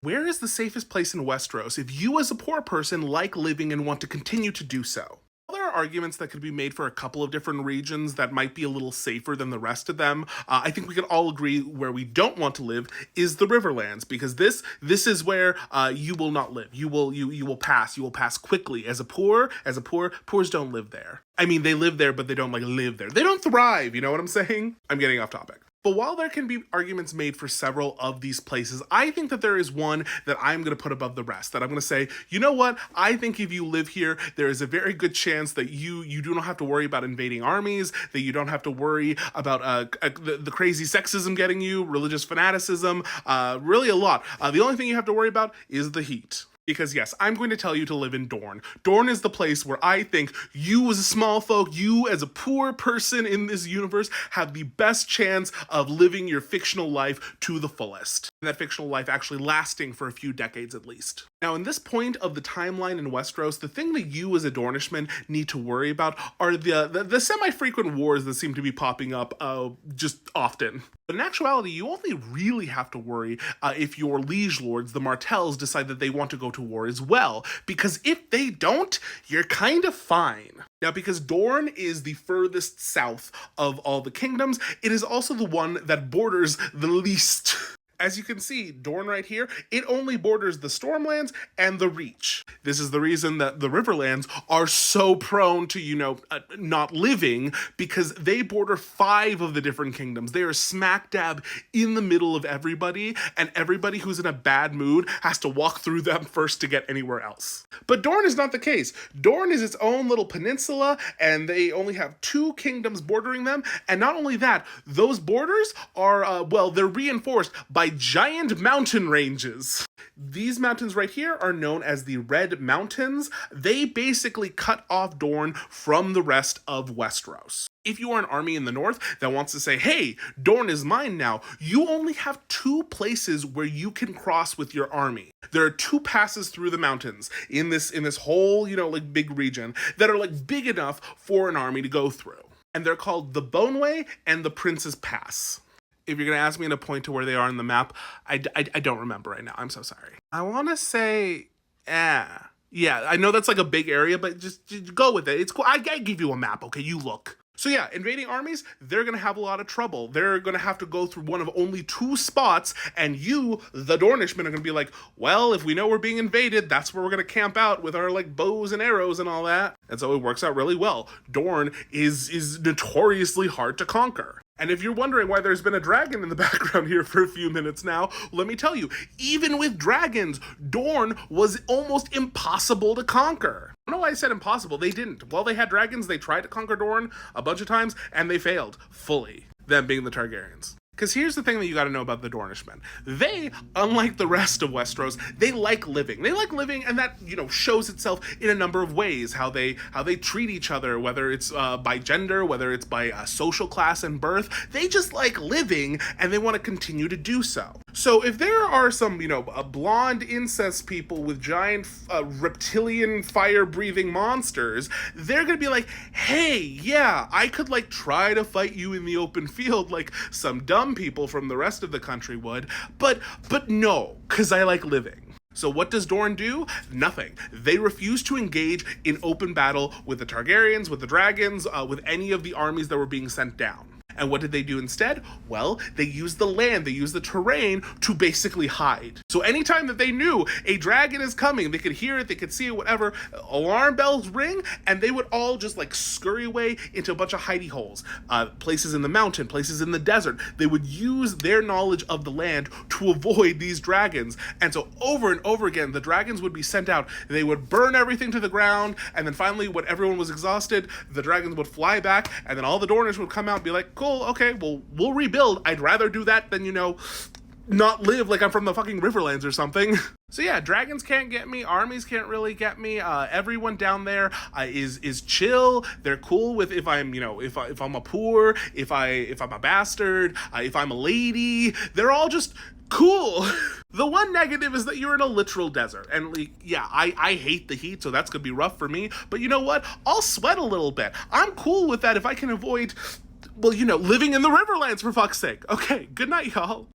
Where is the safest place in Westeros if you as a poor person like living and want to continue to do so? Well, there are arguments that could be made for a couple of different regions that might be a little safer than the rest of them. I think we can all agree where we don't want to live is the Riverlands, because this is where you will not live. You will pass quickly. Poors don't live there. I mean, they live there, but they don't like live there. They don't thrive. You know what I'm saying? I'm getting off topic. But while there can be arguments made for several of these places, I think that there is one that I'm going to put above the rest. That I'm going to say, you know what? I think if you live here, there is a very good chance that you do not have to worry about invading armies, that you don't have to worry about the crazy sexism getting you, religious fanaticism, really a lot. The only thing you have to worry about is the heat. Because yes, I'm going to tell you to live in Dorne. Dorne is the place where I think you as a small folk, you as a poor person in this universe, have the best chance of living your fictional life to the fullest. And that fictional life actually lasting for a few decades at least. Now, in this point of the timeline in Westeros, the thing that you as a Dornishman need to worry about are the semi-frequent wars that seem to be popping up just often. But in actuality, you only really have to worry if your liege lords, the Martells, decide that they want to go to war as well. Because if they don't, you're kind of fine. Now, because Dorne is the furthest south of all the kingdoms, it is also the one that borders the least. As you can see, Dorne right here, it only borders the Stormlands and the Reach. This is the reason that the Riverlands are so prone to, not living, because they border 5 of the different kingdoms. They are smack dab in the middle of everybody, and everybody who's in a bad mood has to walk through them first to get anywhere else. But Dorne is not the case. Dorne is its own little peninsula, and they only have 2 kingdoms bordering them, and not only that, those borders are, they're reinforced by giant mountain ranges. These mountains right here are known as the Red Mountains. They basically cut off Dorne from the rest of Westeros. If you are an army in the north that wants to say, hey, Dorne is mine now, you only have 2 places where you can cross with your army. There are 2 passes through the mountains in this whole, big region that are big enough for an army to go through. And they're called the Boneway and the Prince's Pass. If you're going to ask me to point to where they are on the map, I don't remember right now. I'm so sorry. I want to say, yeah, I know that's a big area, but just go with it. It's cool. I give you a map, okay? You look. So yeah, invading armies, they're going to have a lot of trouble. They're going to have to go through one of only 2 spots, and you, the Dornishmen, are going to be like, well, if we know we're being invaded, that's where we're going to camp out with our bows and arrows and all that. And so it works out really well. Dorne is notoriously hard to conquer. And if you're wondering why there's been a dragon in the background here for a few minutes now, let me tell you, even with dragons, Dorne was almost impossible to conquer. I don't know why I said impossible. They didn't. While they had dragons, they tried to conquer Dorne a bunch of times, and they failed fully, them being the Targaryens. Because here's the thing that you got to know about the Dornishmen. They, unlike the rest of Westeros, they like living. They like living, and that, shows itself in a number of ways. How they treat each other, whether it's by gender, whether it's by social class and birth. They just like living, and they want to continue to do so. So if there are some, blonde incest people with giant reptilian fire-breathing monsters, they're going to be like, hey, yeah, I could try to fight you in the open field like some dumb people from the rest of the country would, but no, because I like living. So what does Dorne do? Nothing. They refuse to engage in open battle with the Targaryens, with the dragons, with any of the armies that were being sent down. And what did they do instead? Well, they used the land, they used the terrain to basically hide. So anytime that they knew a dragon is coming, they could hear it, they could see it, whatever, alarm bells ring, and they would all just scurry away into a bunch of hidey holes. Places in the mountain, places in the desert. They would use their knowledge of the land to avoid these dragons. And so over and over again, the dragons would be sent out. They would burn everything to the ground, and then finally, when everyone was exhausted, the dragons would fly back, and then all the Dornish would come out and be like, cool, okay, well, we'll rebuild. I'd rather do that than, not live like I'm from the fucking Riverlands or something. So yeah, dragons can't get me, armies can't really get me. Everyone down there is chill. They're cool with if I'm, if I'm a poor, if I'm a bastard, if I'm a lady. They're all just cool. The one negative is that you're in a literal desert. And I hate the heat, so that's gonna be rough for me. But you know what? I'll sweat a little bit. I'm cool with that if I can avoid, living in the Riverlands, for fuck's sake. Okay, good night, y'all.